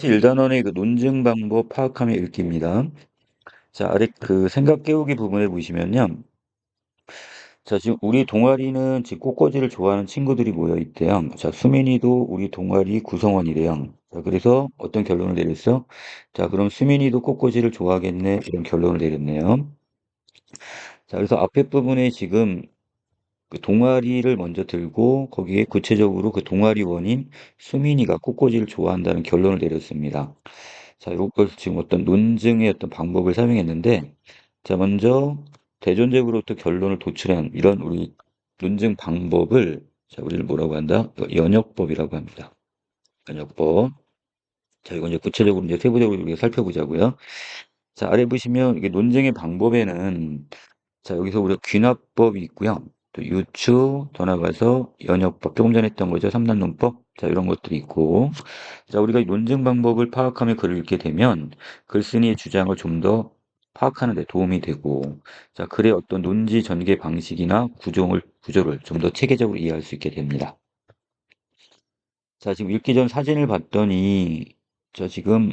1단원의 그 논증 방법 파악하며 읽기입니다. 자, 아래 그 생각 깨우기 부분에 보시면요. 자, 지금 우리 동아리는 지금 꽃꽂이를 좋아하는 친구들이 모여 있대요. 자, 수민이도 우리 동아리 구성원이래요. 자, 그래서 어떤 결론을 내렸어? 자, 그럼 수민이도 꽃꽂이를 좋아하겠네. 이런 결론을 내렸네요. 자, 그래서 앞에 부분에 지금 그 동아리를 먼저 들고 거기에 구체적으로 그 동아리원인 수민이가 꽃꽂이를 좋아한다는 결론을 내렸습니다. 자, 이걸 지금 어떤 논증의 어떤 방법을 사용했는데, 자, 먼저 대존재로부터 결론을 도출한 이런 우리 논증 방법을, 자, 우리를 뭐라고 한다? 연역법이라고 합니다. 연역법. 자, 이건 이제 구체적으로 이제 세부적으로 우리가 살펴보자고요. 자, 아래 보시면 이게 논증의 방법에는, 자, 여기서 우리가 귀납법이 있고요. 또 유추, 더 나가서 연역법, 조금 전에 했던 거죠. 삼단론법. 자, 이런 것들이 있고. 자, 우리가 논증 방법을 파악하며 글을 읽게 되면 글쓴이의 주장을 좀 더 파악하는 데 도움이 되고, 자, 글의 어떤 논지 전개 방식이나 구조를 좀 더 체계적으로 이해할 수 있게 됩니다. 자, 지금 읽기 전 사진을 봤더니, 저 지금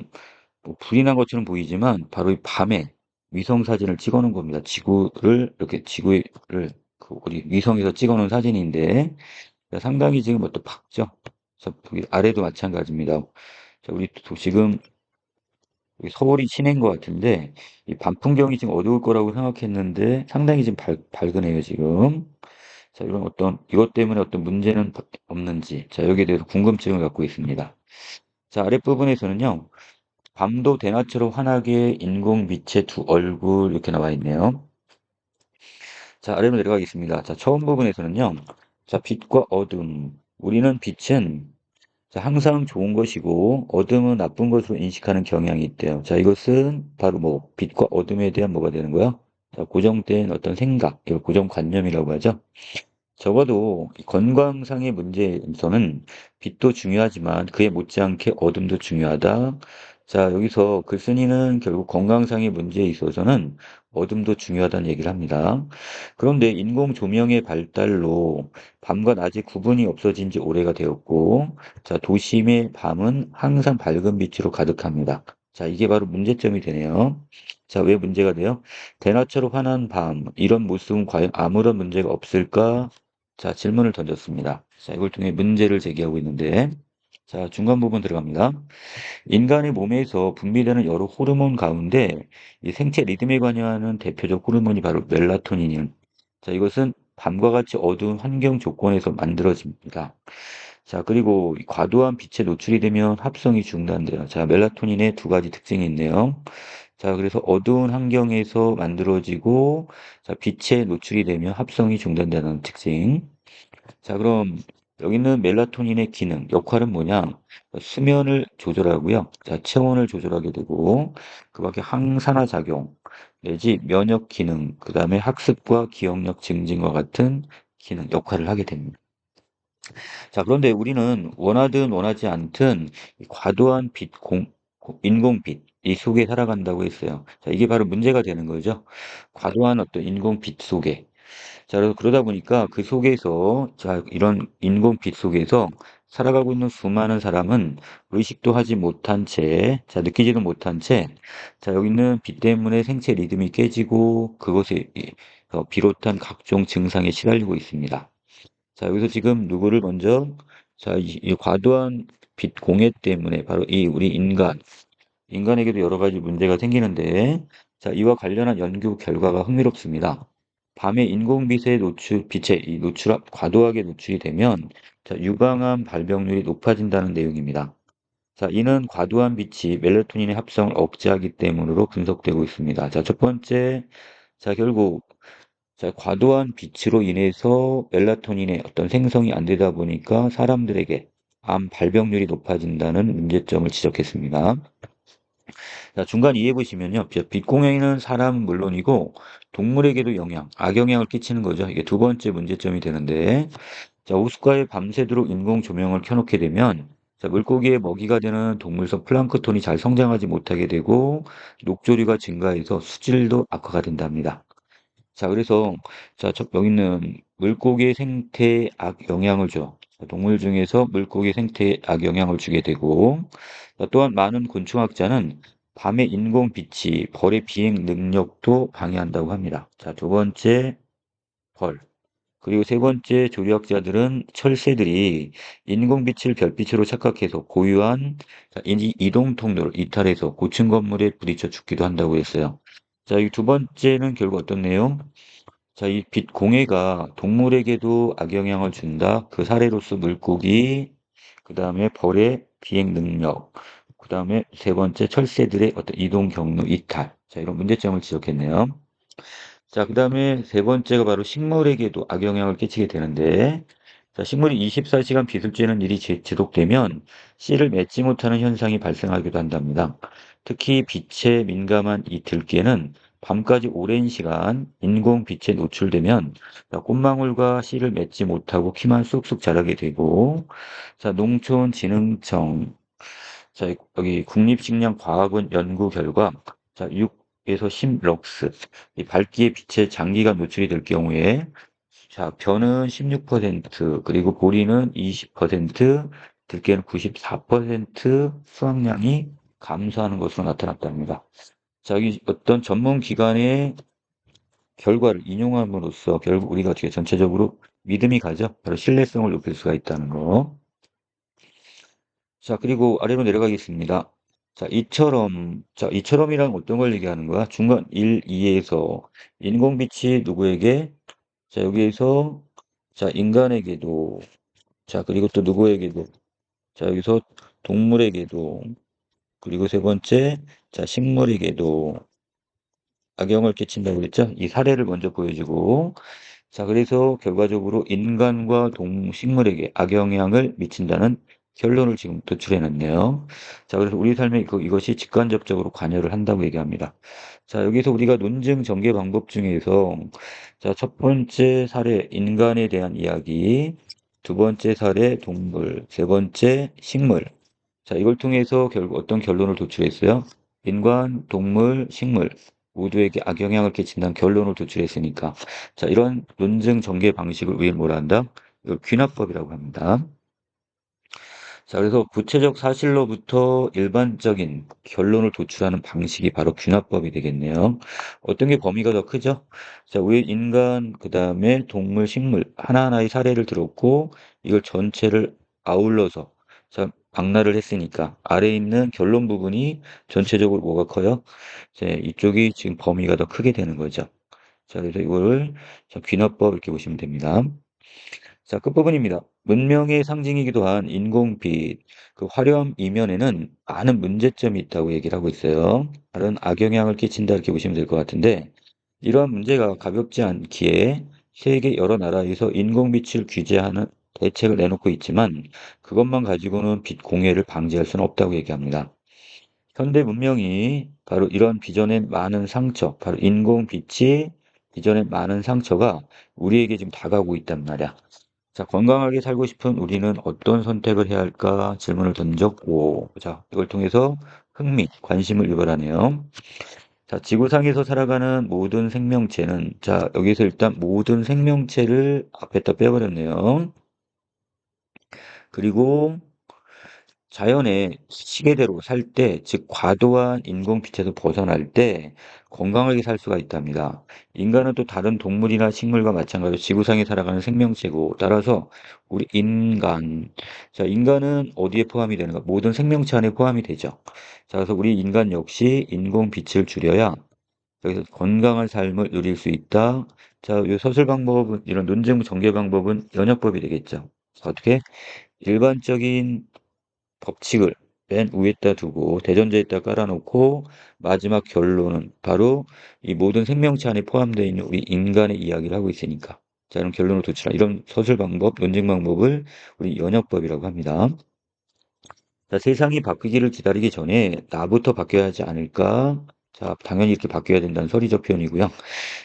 뭐 불이 난 것처럼 보이지만 바로 이 밤에 위성 사진을 찍어 놓은 겁니다. 지구를 이렇게 지구를 그 우리 위성에서 찍어 놓은 사진인데 상당히 지금 또 밝죠. 자, 여기 아래도 마찬가지입니다. 자, 우리 또 지금 여기 서울이 친해인 것 같은데 이 밤 풍경이 지금 어두울 거라고 생각했는데 상당히 지금 밝으네요, 지금. 자, 이런 어떤 이것 때문에 어떤 문제는 없는지, 자, 여기에 대해서 궁금증을 갖고 있습니다. 자, 아랫부분에서는요. 밤도 대낮처럼 환하게 인공빛의 두 얼굴 이렇게 나와 있네요. 자, 아래로 내려가겠습니다. 자, 처음 부분에서는요. 자, 빛과 어둠. 우리는 빛은 자, 항상 좋은 것이고 어둠은 나쁜 것으로 인식하는 경향이 있대요. 자, 이것은 바로 뭐 빛과 어둠에 대한 뭐가 되는 거야? 자, 고정된 어떤 생각, 이걸 고정관념이라고 하죠. 적어도 이 건강상의 문제에서는 빛도 중요하지만 그에 못지않게 어둠도 중요하다. 자, 여기서 글쓴이는 결국 건강상의 문제에 있어서는 어둠도 중요하다는 얘기를 합니다. 그런데 인공 조명의 발달로 밤과 낮의 구분이 없어진 지 오래가 되었고, 자, 도심의 밤은 항상 밝은 빛으로 가득합니다. 자, 이게 바로 문제점이 되네요. 자, 왜 문제가 돼요? 대낮처럼 환한 밤, 이런 모습은 과연 아무런 문제가 없을까? 자, 질문을 던졌습니다. 자, 이걸 통해 문제를 제기하고 있는데, 자, 중간 부분 들어갑니다. 인간의 몸에서 분비되는 여러 호르몬 가운데 이 생체 리듬에 관여하는 대표적 호르몬이 바로 멜라토닌이에요. 자, 이것은 밤과 같이 어두운 환경 조건에서 만들어집니다. 자, 그리고 이 과도한 빛에 노출이 되면 합성이 중단돼요. 자, 멜라토닌의 두 가지 특징이 있네요. 자, 그래서 어두운 환경에서 만들어지고, 자, 빛에 노출이 되면 합성이 중단되는 특징. 자, 그럼 여기는 멜라토닌의 기능, 역할은 뭐냐? 수면을 조절하고요. 자, 체온을 조절하게 되고, 그 밖에 항산화 작용, 내지 면역 기능, 그 다음에 학습과 기억력 증진과 같은 기능, 역할을 하게 됩니다. 자, 그런데 우리는 원하든 원하지 않든 이 과도한 인공빛, 이 속에 살아간다고 했어요. 자, 이게 바로 문제가 되는 거죠. 과도한 어떤 인공빛 속에. 자, 그래서 그러다 보니까 그 속에서, 자, 이런 인공빛 속에서 살아가고 있는 수많은 사람은 의식도 하지 못한 채, 자, 느끼지도 못한 채, 자, 여기 있는 빛 때문에 생체 리듬이 깨지고 그것에 비롯한 각종 증상에 시달리고 있습니다. 자, 여기서 지금 누구를 먼저, 자, 이 과도한 빛 공해 때문에 바로 이 우리 인간에게도 여러 가지 문제가 생기는데, 자, 이와 관련한 연구 결과가 흥미롭습니다. 밤에 인공빛의 빛에 과도하게 노출이 되면, 자, 유방암 발병률이 높아진다는 내용입니다. 자, 이는 과도한 빛이 멜라토닌의 합성을 억제하기 때문으로 분석되고 있습니다. 자, 첫 번째, 자, 결국 자, 과도한 빛으로 인해서 멜라토닌의 어떤 생성이 안 되다 보니까 사람들에게 암 발병률이 높아진다는 문제점을 지적했습니다. 자, 중간 이해 보시면요. 빛공해는 사람은 물론이고 동물에게도 악영향을 끼치는 거죠. 이게 두 번째 문제점이 되는데, 자, 호숫가에 밤새도록 인공 조명을 켜놓게 되면 자, 물고기의 먹이가 되는 동물성 플랑크톤이 잘 성장하지 못하게 되고 녹조류가 증가해서 수질도 악화가 된답니다. 자, 그래서, 자, 여기 있는 물고기의 생태에 영향을 줘. 동물 중에서 물고기 생태에 악영향을 주게 되고, 또한 많은 곤충학자는 밤의 인공빛이 벌의 비행 능력도 방해한다고 합니다. 자, 두 번째, 벌. 그리고 세 번째, 조류학자들은 철새들이 인공빛을 별빛으로 착각해서 고유한 이동 통로를 이탈해서 고층 건물에 부딪혀 죽기도 한다고 했어요. 자, 이 두 번째는 결국 어떤 내용? 자, 이 빛 공해가 동물에게도 악영향을 준다. 그 사례로서 물고기, 그 다음에 벌의 비행 능력, 그 다음에 세 번째 철새들의 어떤 이동 경로 이탈. 자, 이런 문제점을 지적했네요. 자, 그 다음에 세 번째가 바로 식물에게도 악영향을 끼치게 되는데, 자, 식물이 24시간 빛을 쬐는 일이 지속되면 씨를 맺지 못하는 현상이 발생하기도 한답니다. 특히 빛에 민감한 이 들깨는 밤까지 오랜 시간 인공빛에 노출되면 꽃망울과 씨를 맺지 못하고 키만 쑥쑥 자라게 되고, 자, 농촌진흥청, 자, 여기 국립식량과학원 연구 결과, 자, 6에서 10럭스, 이 밝기의 빛에 장기간 노출이 될 경우에, 자, 벼는 16%, 그리고 보리는 20%, 들깨는 94% 수확량이 감소하는 것으로 나타났답니다. 자, 여기 어떤 전문 기관의 결과를 인용함으로써 결국 우리가 어떻게 전체적으로 믿음이 가죠? 바로 신뢰성을 높일 수가 있다는 거. 자, 그리고 아래로 내려가겠습니다. 이처럼이란 어떤 걸 얘기하는 거야? 중간 1, 2에서 인공빛이 누구에게? 자, 여기에서, 자, 인간에게도, 자, 그리고 또 누구에게도, 자, 여기서 동물에게도, 그리고 세 번째, 자, 식물에게도 악영을 끼친다고 그랬죠? 이 사례를 먼저 보여주고, 자, 그래서 결과적으로 인간과 식물에게 악영향을 미친다는 결론을 지금 도출해놨네요. 자, 그래서 우리 삶에 이것이 직간접적으로 관여를 한다고 얘기합니다. 자, 여기서 우리가 논증 전개 방법 중에서, 자, 첫 번째 사례, 인간에 대한 이야기, 두 번째 사례, 동물, 세 번째, 식물. 자, 이걸 통해서 결국 어떤 결론을 도출했어요? 인간, 동물, 식물 모두에게 악영향을 끼친다는 결론을 도출했으니까. 자, 이런 논증 전개 방식을 우리는 뭐라 한다? 이걸 귀납법이라고 합니다. 자, 그래서 구체적 사실로부터 일반적인 결론을 도출하는 방식이 바로 귀납법이 되겠네요. 어떤 게 범위가 더 크죠? 자, 우리 인간, 그 다음에 동물, 식물, 하나하나의 사례를 들었고, 이걸 전체를 아울러서, 자, 박라를 했으니까, 아래에 있는 결론 부분이 전체적으로 뭐가 커요? 이제 이쪽이 지금 범위가 더 크게 되는 거죠. 자, 그래서 이거를 자, 귀납법 이렇게 보시면 됩니다. 자, 끝부분입니다. 문명의 상징이기도 한 인공빛, 그 화려함 이면에는 많은 문제점이 있다고 얘기를 하고 있어요. 다른 악영향을 끼친다 이렇게 보시면 될 것 같은데, 이러한 문제가 가볍지 않기에 세계 여러 나라에서 인공빛을 규제하는 대책을 내놓고 있지만, 그것만 가지고는 빛 공해를 방지할 수는 없다고 얘기합니다. 현대 문명이 바로 이런 비전의 많은 상처, 바로 인공빛이 비전의 많은 상처가 우리에게 지금 다가오고 있단 말이야. 자, 건강하게 살고 싶은 우리는 어떤 선택을 해야 할까 질문을 던졌고, 자, 이걸 통해서 흥미, 관심을 유발하네요. 자, 지구상에서 살아가는 모든 생명체는, 자, 여기서 일단 모든 생명체를 앞에다 빼버렸네요. 그리고 자연의 시계대로 살 때, 즉 과도한 인공빛에서 벗어날 때 건강하게 살 수가 있답니다. 인간은 또 다른 동물이나 식물과 마찬가지로 지구상에 살아가는 생명체고, 따라서 우리 인간, 자, 인간은 어디에 포함이 되는가? 모든 생명체 안에 포함이 되죠. 자, 그래서 우리 인간 역시 인공빛을 줄여야 여기서 건강한 삶을 누릴 수 있다. 자, 이 서술 방법은, 이런 논증 전개 방법은 연역법이 되겠죠. 어떻게? 일반적인 법칙을 맨 위에다 두고 대전제에다 깔아놓고 마지막 결론은 바로 이 모든 생명체 안에 포함되어 있는 우리 인간의 이야기를 하고 있으니까. 자, 이런 결론을 도출한 이런 서술 방법, 논증 방법을 우리 연역법이라고 합니다. 자, 세상이 바뀌기를 기다리기 전에 나부터 바뀌어야 하지 않을까? 자, 당연히 이렇게 바뀌어야 된다는 서리적 표현이고요.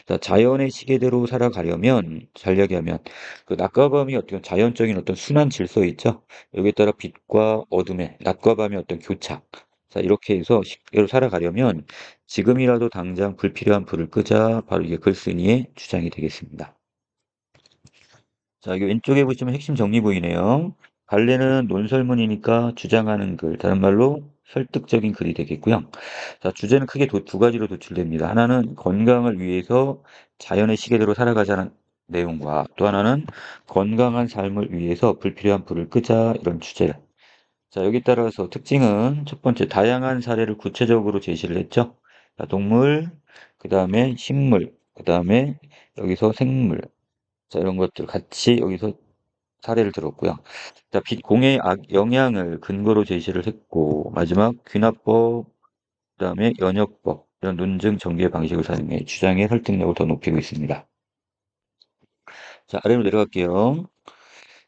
자, 자연의 시계대로 살아가려면, 잘려게 하면, 그 낮과 밤이 어떤 자연적인 어떤 순환 질서 있죠? 여기에 따라 빛과 어둠의, 낮과 밤의 어떤 교착. 자, 이렇게 해서 시계대로 살아가려면, 지금이라도 당장 불필요한 불을 끄자. 바로 이게 글쓴이의 주장이 되겠습니다. 자, 여기 왼쪽에 보시면 핵심 정리 보이네요. 관례는 논설문이니까 주장하는 글, 다른 말로 설득적인 글이 되겠고요. 자, 주제는 크게 두 가지로 도출됩니다. 하나는 건강을 위해서 자연의 시계대로 살아가자는 내용과 또 하나는 건강한 삶을 위해서 불필요한 불을 끄자 이런 주제. 자, 여기 따라서 특징은 첫 번째, 다양한 사례를 구체적으로 제시를 했죠. 자, 동물, 그 다음에 식물, 그 다음에 여기서 생물. 자, 이런 것들 같이 여기서 사례를 들었고요. 자, 빛 공해의 영향을 근거로 제시를 했고, 마지막 귀납법, 그다음에 연역법 이런 논증 전개 방식을 사용해 주장의 설득력을 더 높이고 있습니다. 자, 아래로 내려갈게요.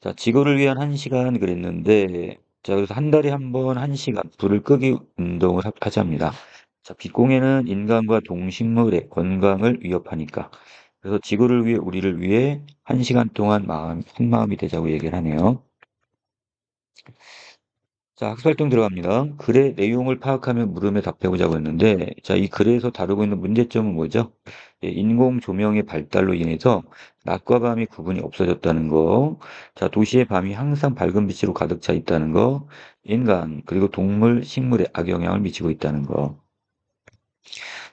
자, 지구를 위한 1시간 그랬는데, 자, 그래서 한 달에 한 번 1시간 불을 끄기 운동을 하자입니다. 자, 빛공해는 인간과 동식물의 건강을 위협하니까. 그래서 지구를 위해 우리를 위해 1시간 동안 한 마음이 되자고 얘기를 하네요. 자, 학습활동 들어갑니다. 글의 내용을 파악하며 물음에 답해보자고 했는데, 자, 이 글에서 다루고 있는 문제점은 뭐죠? 예, 인공 조명의 발달로 인해서 낮과 밤의 구분이 없어졌다는 거, 자, 도시의 밤이 항상 밝은 빛으로 가득 차 있다는 거, 인간, 그리고 동물, 식물에 악영향을 미치고 있다는 거.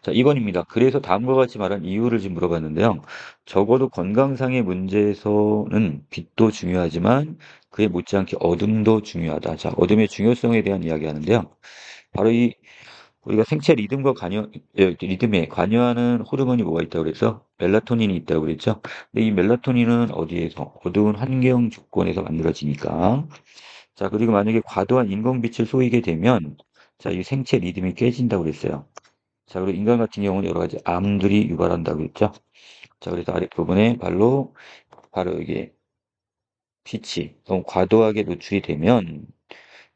자, 2번입니다. 그래서 다음과 같이 말한 이유를 지금 물어봤는데요. 적어도 건강상의 문제에서는 빛도 중요하지만 그에 못지않게 어둠도 중요하다. 자, 어둠의 중요성에 대한 이야기 하는데요. 바로 우리가 생체 리듬과 리듬에 관여하는 호르몬이 뭐가 있다고 그랬죠? 멜라토닌이 있다고 그랬죠? 근데 이 멜라토닌은 어디에서? 어두운 환경 조건에서 만들어지니까. 자, 그리고 만약에 과도한 인공빛을 쏘이게 되면 자, 이 생체 리듬이 깨진다고 그랬어요. 자, 그리고 인간 같은 경우는 여러 가지 암들이 유발한다고 했죠. 자, 그래서 아랫부분에 바로 이게 빛이 너무 과도하게 노출이 되면,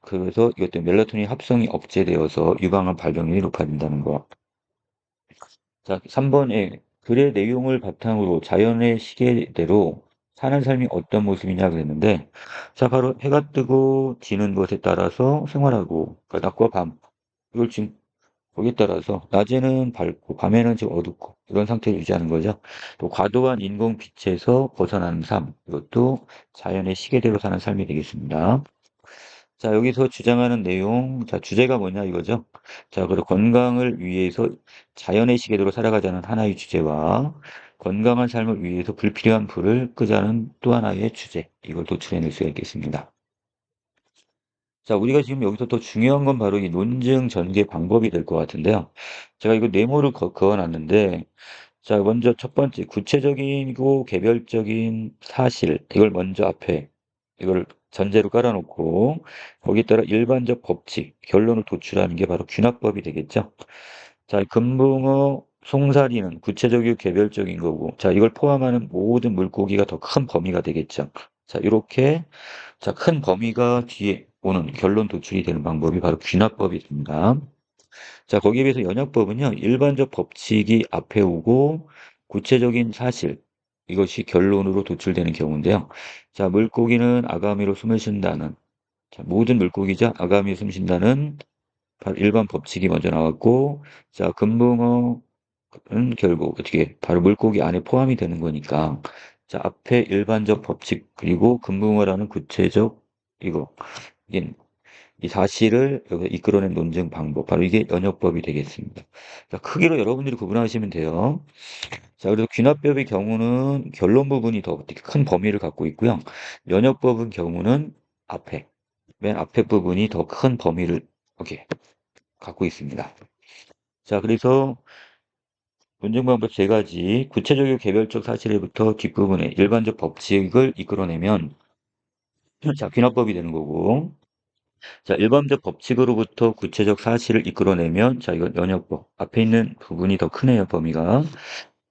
그래서 이것 때문에 멜라토닌 합성이 억제되어서 유방암 발병률이 높아진다는 거. 자, 3번에 글의 내용을 바탕으로 자연의 시계대로 사는 삶이 어떤 모습이냐 그랬는데, 자, 바로 해가 뜨고 지는 것에 따라서 생활하고, 그러니까 낮과 밤, 이걸 지금 거기에 따라서 낮에는 밝고 밤에는 좀 어둡고 이런 상태를 유지하는 거죠. 또 과도한 인공 빛에서 벗어나는 삶, 이것도 자연의 시계대로 사는 삶이 되겠습니다. 자, 여기서 주장하는 내용, 자, 주제가 뭐냐 이거죠. 자, 그리고 건강을 위해서 자연의 시계대로 살아가자는 하나의 주제와 건강한 삶을 위해서 불필요한 불을 끄자는 또 하나의 주제, 이걸 도출해낼 수가 있겠습니다. 자, 우리가 지금 여기서 더 중요한 건 바로 이 논증 전개 방법이 될 것 같은데요. 제가 이거 네모를 그어놨는데, 자, 먼저 첫 번째, 구체적이고 개별적인 사실, 이걸 먼저 앞에, 이걸 전제로 깔아놓고, 거기에 따라 일반적 법칙, 결론을 도출하는 게 바로 귀납법이 되겠죠. 자, 금붕어, 송사리는 구체적이고 개별적인 거고, 자, 이걸 포함하는 모든 물고기가 더 큰 범위가 되겠죠. 자, 이렇게 자, 큰 범위가 뒤에 오는 결론 도출이 되는 방법이 바로 귀납법이 됩니다. 자, 거기에 비해서 연역법은요, 일반적 법칙이 앞에 오고 구체적인 사실, 이것이 결론으로 도출되는 경우인데요. 자, 물고기는 아가미로 숨을 쉰다는, 자, 모든 물고기자 아가미로 숨 쉰다는 바로 일반 법칙이 먼저 나왔고, 자, 금붕어는 결국 어떻게 바로 물고기 안에 포함이 되는 거니까, 자, 앞에 일반적 법칙, 그리고 금붕어라는 구체적 이거, 이게 이 사실을 여기 이끌어낸 논증 방법, 바로 이게 연역법이 되겠습니다. 자, 크기로 여러분들이 구분하시면 돼요. 자, 그래서 귀납법의 경우는 결론 부분이 더 큰 범위를 갖고 있고요. 연역법의 경우는 맨 앞에 부분이 더 큰 범위를 이렇게 갖고 있습니다. 자, 그래서 논증 방법 세 가지, 구체적이고 개별적 사실에부터 뒷부분에 일반적 법칙을 이끌어내면 자, 귀납법이 되는 거고, 자, 일반적 법칙으로부터 구체적 사실을 이끌어내면, 자, 이건 연역법. 앞에 있는 부분이 더 크네요, 범위가.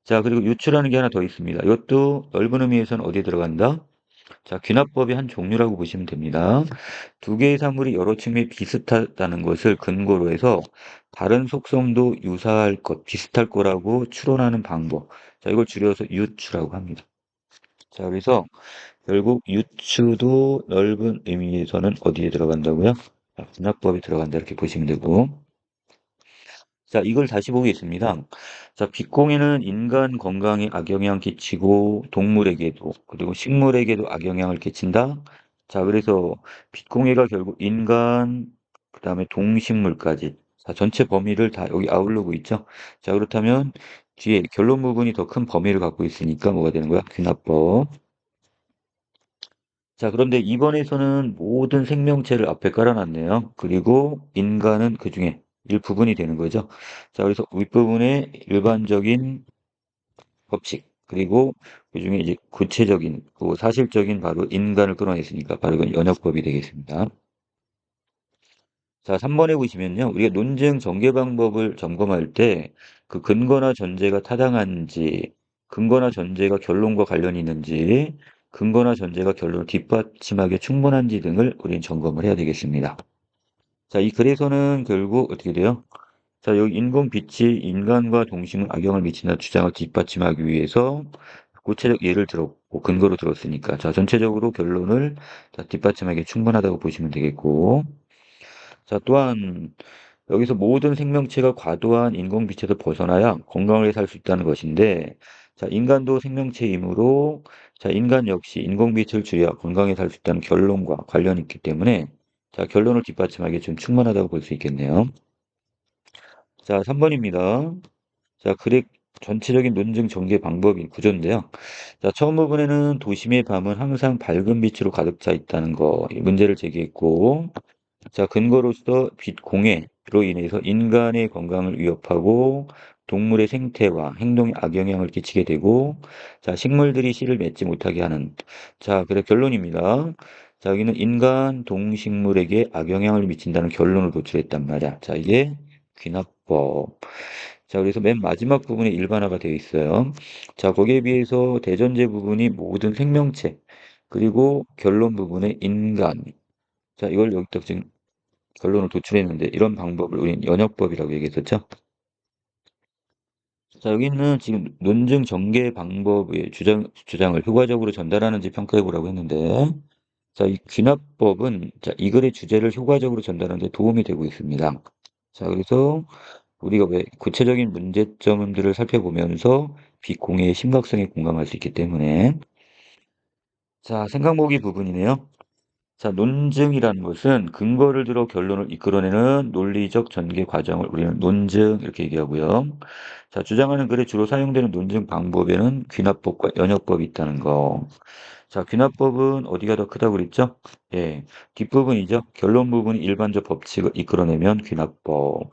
자, 그리고 유추라는 게 하나 더 있습니다. 이것도 넓은 의미에서는 어디에 들어간다? 자, 귀납법의 한 종류라고 보시면 됩니다. 두 개의 사물이 여러 측면이 비슷하다는 것을 근거로 해서 다른 속성도 유사할 것, 비슷할 거라고 추론하는 방법. 자, 이걸 줄여서 유추라고 합니다. 자, 그래서 결국 유추도 넓은 의미에서는 어디에 들어간다고요? 자, 귀납법이 들어간다 이렇게 보시면 되고. 자, 이걸 다시 보겠습니다. 자, 빛공해는 인간 건강에 악영향 끼치고 동물에게도 그리고 식물에게도 악영향을 끼친다. 자, 그래서 빛공해가 결국 인간, 그다음에 동식물까지 자, 전체 범위를 다 여기 아우르고 있죠. 자, 그렇다면 뒤에 결론 부분이 더 큰 범위를 갖고 있으니까 뭐가 되는 거야? 귀납법. 자, 그런데 이번에서는 모든 생명체를 앞에 깔아놨네요. 그리고 인간은 그 중에 일부분이 되는 거죠. 자, 그래서 윗부분에 일반적인 법칙, 그리고 그 중에 이제 구체적인, 그 사실적인 바로 인간을 끌어냈으니까 바로 이건 연역법이 되겠습니다. 자, 3번에 보시면요. 우리가 논증 전개 방법을 점검할 때 그 근거나 전제가 타당한지, 근거나 전제가 결론과 관련이 있는지, 근거나 전제가 결론을 뒷받침하기에 충분한지 등을 우리는 점검을 해야 되겠습니다. 자, 이 글에서는 결국 어떻게 돼요? 자, 여기 인공 빛이 인간과 동식물 악영을 미친다 주장을 뒷받침하기 위해서 구체적 예를 들었고 근거로 들었으니까 자, 전체적으로 결론을 자, 뒷받침하기에 충분하다고 보시면 되겠고 자, 또한 여기서 모든 생명체가 과도한 인공빛에서 벗어나야 건강하게 살 수 있다는 것인데, 자, 인간도 생명체이므로, 자, 인간 역시 인공빛을 줄여야 건강하게 살 수 있다는 결론과 관련이 있기 때문에, 자, 결론을 뒷받침하기에 좀 충분하다고 볼 수 있겠네요. 자, 3번입니다. 자, 글의 전체적인 논증 전개 방법이 구조인데요. 자, 처음 부분에는 도심의 밤은 항상 밝은 빛으로 가득 차 있다는 거, 이 문제를 제기했고, 자, 근거로서 빛 공해로 인해서 인간의 건강을 위협하고 동물의 생태와 행동에 악영향을 끼치게 되고, 자, 식물들이 씨를 맺지 못하게 하는, 자, 그래 결론입니다. 자, 여기는 인간, 동식물에게 악영향을 미친다는 결론을 도출했단 말이야. 자, 이게 귀납법. 자, 그래서 맨 마지막 부분에 일반화가 되어 있어요. 자, 거기에 비해서 대전제 부분이 모든 생명체, 그리고 결론 부분에 인간. 자, 이걸 여기다 지금 결론을 도출했는데 이런 방법을 우리는 연역법이라고 얘기했었죠. 자, 여기는 지금 논증 전개 방법의 주장을 효과적으로 전달하는지 평가해 보라고 했는데, 자, 이 귀납법은 자, 이 글의 주제를 효과적으로 전달하는 데 도움이 되고 있습니다. 자, 그래서 우리가 왜 구체적인 문제점들을 살펴보면서 비공해의 심각성에 공감할 수 있기 때문에 자, 생각보기 부분이네요. 자, 논증이라는 것은 근거를 들어 결론을 이끌어내는 논리적 전개 과정을 우리는 논증 이렇게 얘기하고요. 자, 주장하는 글에 주로 사용되는 논증 방법에는 귀납법과 연역법이 있다는 거. 자, 귀납법은 어디가 더 크다고 그랬죠? 예, 뒷부분이죠. 결론 부분이 일반적 법칙을 이끌어내면 귀납법.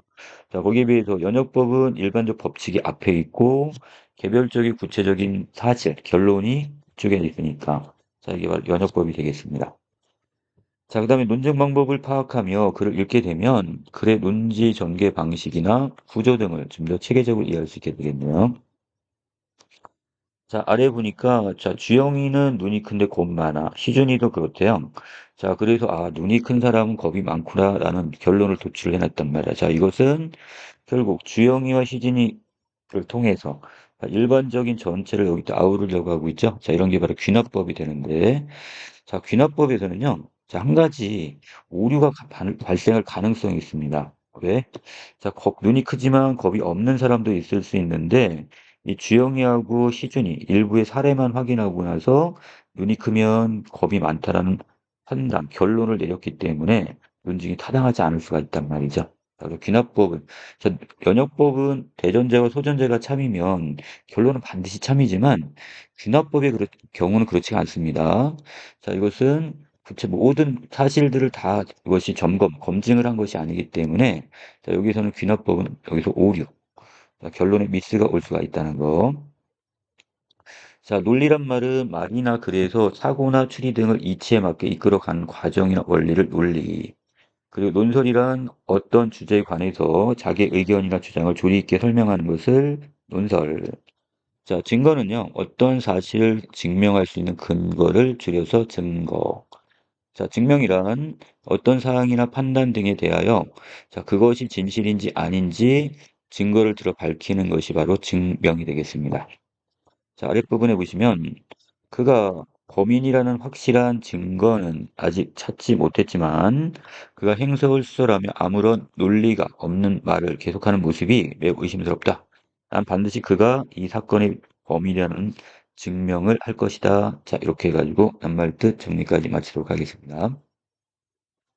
자, 거기에 비해서 연역법은 일반적 법칙이 앞에 있고 개별적인 구체적인 사실, 결론이 뒤쪽에 있으니까. 자, 이게 바로 연역법이 되겠습니다. 자, 그다음에 논증 방법을 파악하며 글을 읽게 되면 글의 논지 전개 방식이나 구조 등을 좀 더 체계적으로 이해할 수 있게 되겠네요. 자, 아래 보니까 자, 주영이는 눈이 큰데 겁 많아. 희준이도 그렇대요. 자, 그래서 아, 눈이 큰 사람은 겁이 많구나라는 결론을 도출을 해놨단 말이야. 자, 이것은 결국 주영이와 희준이를 통해서 일반적인 전체를 여기다 아우르려고 하고 있죠. 자, 이런 게 바로 귀납법이 되는데 자, 귀납법에서는요, 자, 한 가지 오류가 발생할 가능성이 있습니다. 왜? 자, 눈이 크지만 겁이 없는 사람도 있을 수 있는데, 이 주영이하고 시준이 일부의 사례만 확인하고 나서 눈이 크면 겁이 많다라는 판단, 결론을 내렸기 때문에 논증이 타당하지 않을 수가 있단 말이죠. 자, 그래서 귀납법은, 자, 연역법은 대전제와 소전제가 참이면 결론은 반드시 참이지만 귀납법의 경우는 그렇지 않습니다. 자, 이것은 부채 모든 사실들을 다 이것이 검증을 한 것이 아니기 때문에 자, 여기서는 귀납법은 여기서 오류, 자, 결론에 미스가 올 수가 있다는 거. 자, 논리란 말은 말이나 글에서 사고나 추리 등을 이치에 맞게 이끌어가는 과정이나 원리를 논리. 그리고 논설이란 어떤 주제에 관해서 자기 의견이나 주장을 조리 있게 설명하는 것을 논설. 자, 증거는요, 어떤 사실을 증명할 수 있는 근거를 줄여서 증거. 자, 증명이란 어떤 사항이나 판단 등에 대하여 자, 그것이 진실인지 아닌지 증거를 들어 밝히는 것이 바로 증명이 되겠습니다. 자, 아랫부분에 보시면 그가 범인이라는 확실한 증거는 아직 찾지 못했지만 그가 행적을 수설하며 아무런 논리가 없는 말을 계속하는 모습이 매우 의심스럽다. 난 반드시 그가 이 사건의 범인이라는 증명을 할 것이다. 자, 이렇게 해가지고 낱말 뜻 정리까지 마치도록 하겠습니다.